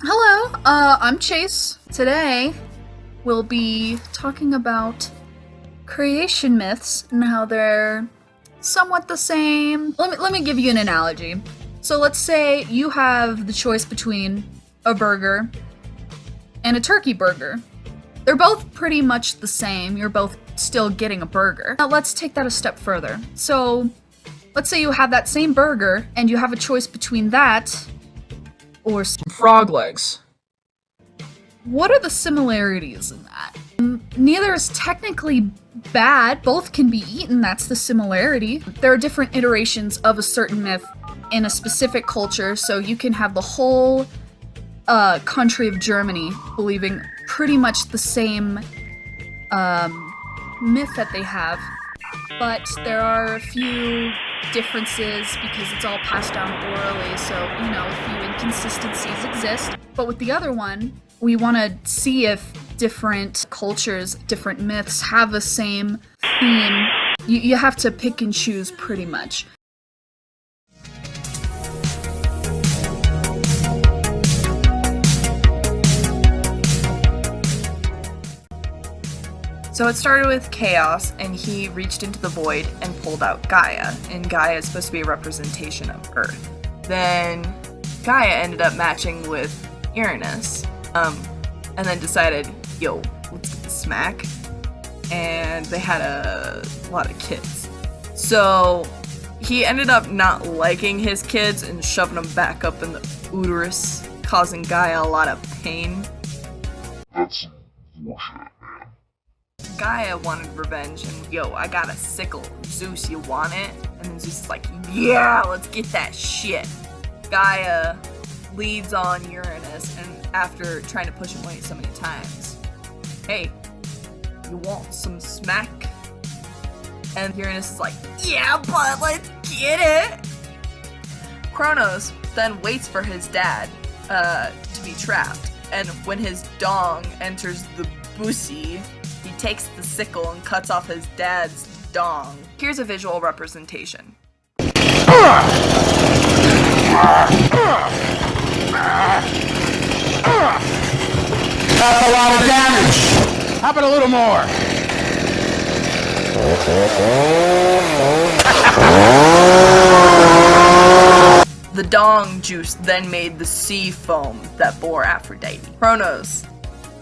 Hello, I'm Chase. Today, we'll be talking about creation myths and how they're somewhat the same. Let me give you an analogy. So let's say you have the choice between a burger and a turkey burger. They're both pretty much the same. You're both still getting a burger. Now let's take that a step further. So let's say you have that same burger and you have a choice between that or some frog legs. What are the similarities in that? Neither is technically bad. Both can be eaten. That's the similarity. There are different iterations of a certain myth in a specific culture, so you can have the whole country of Germany believing pretty much the same myth that they have, but there are a few differences because it's all passed down orally, so, a few inconsistencies exist. But with the other one, we want to see if different cultures, different myths have the same theme. You have to pick and choose pretty much. So it started with Chaos, and he reached into the void and pulled out Gaia, and Gaia is supposed to be a representation of Earth. Then Gaia ended up matching with Uranus, and then decided, yo, let's get the smack, and they had a lot of kids. So he ended up not liking his kids and shoving them back up in the uterus, causing Gaia a lot of pain. That's bullshit. Gaia wanted revenge, and yo, I got a sickle. Zeus, you want it? And then Zeus is like, yeah, let's get that shit. Gaia leads on Uranus, and after trying to push him away so many times, hey, you want some smack? And Uranus is like, yeah, but let's get it. Kronos then waits for his dad to be trapped, and when his dong enters the bussy, he takes the sickle and cuts off his dad's dong. Here's a visual representation. That's a lot of damage! How about a little more? The dong juice then made the sea foam that bore Aphrodite. Kronos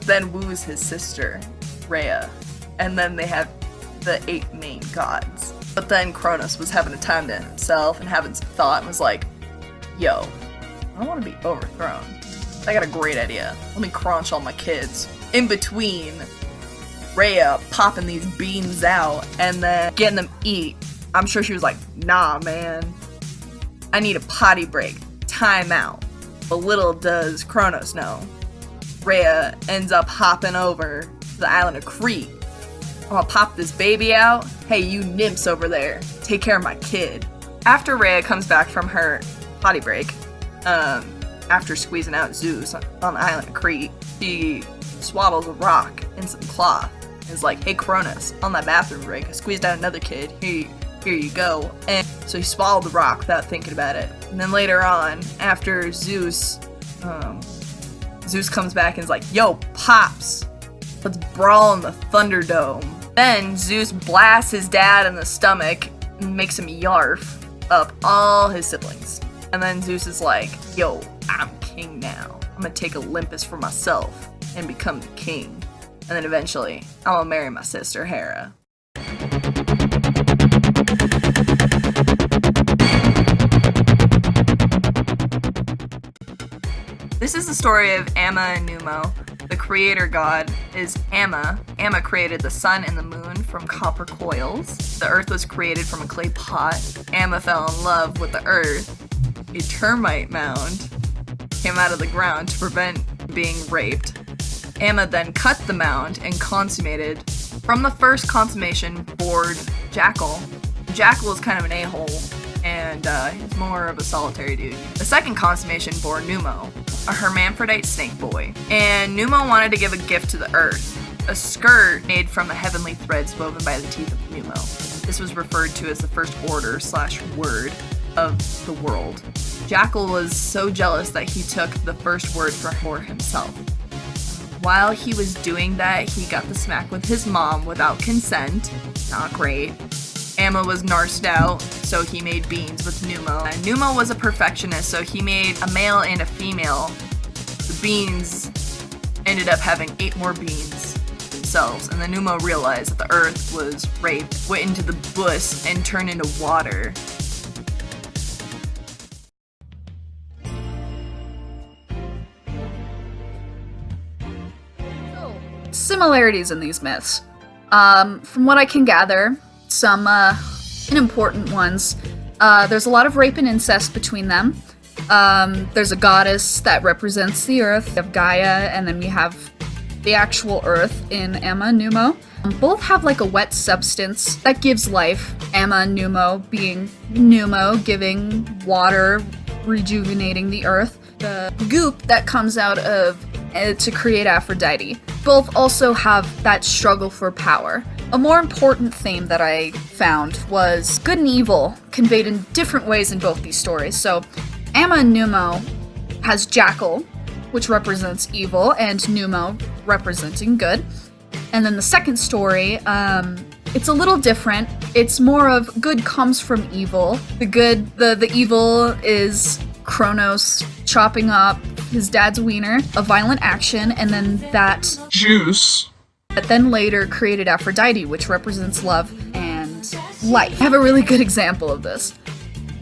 then woos his sister, Rhea, and then they have the 8 main gods. But then Kronos was having a time to himself and having some thought and was like, yo, I don't want to be overthrown. I got a great idea. Let me crunch all my kids. In between Rhea popping these beans out and then getting them eat, I'm sure she was like, nah, man. I need a potty break. Time out. But little does Kronos know, Rhea ends up hopping over to the island of Crete. I'm gonna pop this baby out. Hey, you nymphs over there, take care of my kid. After Rhea comes back from her potty break, after squeezing out Zeus on the island of Crete, she swaddles a rock in some cloth and is like, hey Kronos, on that bathroom break, I squeezed out another kid. Here you go. And so he swallowed the rock without thinking about it. And then later on, after Zeus comes back and is like, yo, Pops, let's brawl in the Thunderdome. Then Zeus blasts his dad in the stomach and makes him yarf up all his siblings. And then Zeus is like, yo, I'm king now. I'm gonna take Olympus for myself and become the king. And then eventually, I'm gonna marry my sister Hera. This is the story of Amma and Nummo. The creator god is Amma. Amma created the sun and the moon from copper coils. The earth was created from a clay pot. Amma fell in love with the earth. A termite mound came out of the ground to prevent being raped. Amma then cut the mound and consummated. From the first consummation bored Jackal. Jackal is kind of an a-hole, and he's more of a solitary dude. The second consummation bore Nummo, a hermaphrodite snake boy. And Nummo wanted to give a gift to the earth, a skirt made from the heavenly threads woven by the teeth of Nummo. This was referred to as the first order / word. of the world. Jackal was so jealous that he took the first word for himself. While he was doing that, he got the smack with his mom without consent. Not great. Amma was narsed out, so he made beans with Nummo. And Nummo was a perfectionist, so he made a male and a female. The beans ended up having 8 more beans themselves, and then Nummo realized that the earth was raped, went into the bush, and turned into water. Similarities in these myths. From what I can gather, some important ones. There's a lot of rape and incest between them. There's a goddess that represents the earth. We have Gaia, and then we have the actual earth in Amma and Nummo. Both have like a wet substance that gives life. Amma and Nummo being Nummo giving water, rejuvenating the earth. The goop that comes out of to create Aphrodite. Both also have that struggle for power. A more important theme that I found was good and evil conveyed in different ways in both these stories. So Amma and Nummo has Jackal, which represents evil, and Nummo representing good. And then the second story, it's a little different. It's more of good comes from evil. The evil is Kronos chopping up his dad's wiener, a violent action, and then that Juice. That then later created Aphrodite, which represents love and life. I have a really good example of this.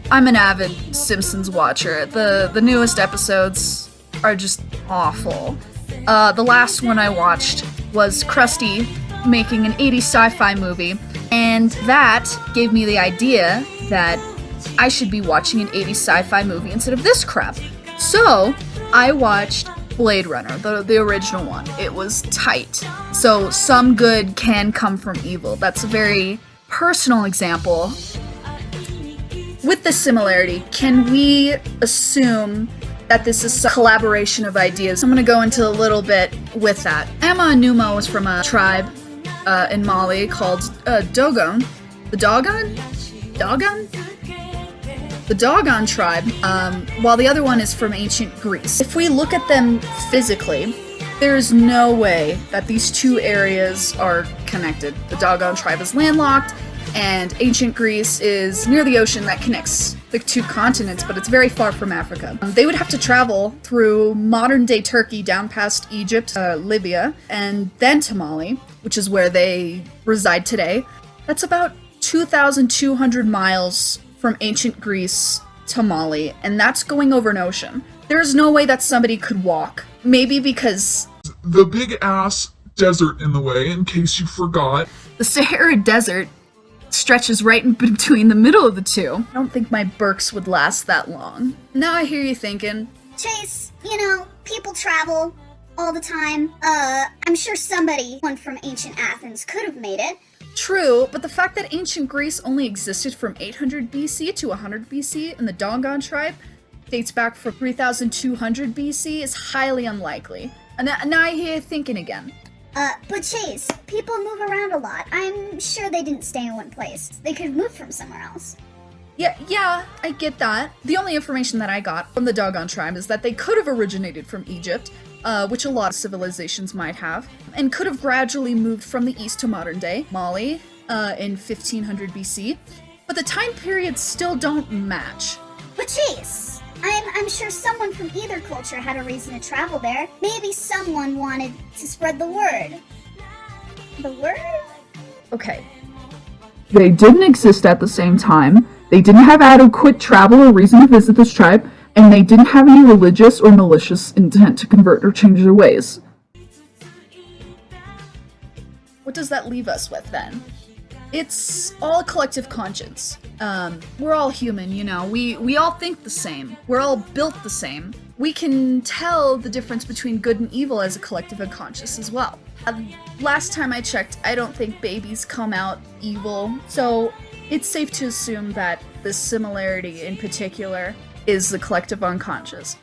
I'm an avid Simpsons watcher. The newest episodes are just awful. The last one I watched was Krusty making an 80s sci-fi movie, and that gave me the idea that I should be watching an 80s sci-fi movie instead of this crap. So I watched Blade Runner, the original one. It was tight. So some good can come from evil. That's a very personal example. With this similarity, can we assume that this is a collaboration of ideas? I'm gonna go into a little bit with that. Amma and Nummo was from a tribe in Mali called Dogon. The Dogon? Dogon? The Dogon tribe, while the other one is from ancient Greece. If we look at them physically, there is no way that these two areas are connected. The Dogon tribe is landlocked, and ancient Greece is near the ocean that connects the two continents, but it's very far from Africa. They would have to travel through modern-day Turkey down past Egypt, Libya, and then to Mali, which is where they reside today. That's about 2,200 miles from ancient Greece to Mali, and that's going over an ocean. There's no way that somebody could walk. Maybe because the big ass desert in the way, in case you forgot. The Sahara Desert stretches right in between the middle of the two. I don't think my Birks would last that long. Now I hear you thinking, Chase, people travel all the time. I'm sure one from ancient Athens could have made it. true, but the fact that ancient Greece only existed from 800 BC to 100 BC and the Dogon tribe dates back from 3200 BC is highly unlikely. And now I hear you thinking again. But Chase, people move around a lot. I'm sure they didn't stay in one place. They could move from somewhere else. Yeah, I get that. The only information that I got from the Dogon tribe is that they could have originated from Egypt, which a lot of civilizations might have, and could have gradually moved from the east to modern day Mali in 1500 BC, but the time periods still don't match. But Chase, I'm sure someone from either culture had a reason to travel there. Maybe someone wanted to spread the word. The word? Okay. They didn't exist at the same time, they didn't have adequate travel or reason to visit this tribe, and they didn't have any religious or malicious intent to convert or change their ways. What does that leave us with then? It's all a collective conscience. We're all human, we all think the same. We're all built the same. We can tell the difference between good and evil as a collective unconscious as well. Last time I checked, I don't think babies come out evil, so it's safe to assume that this similarity in particular is the collective unconscious.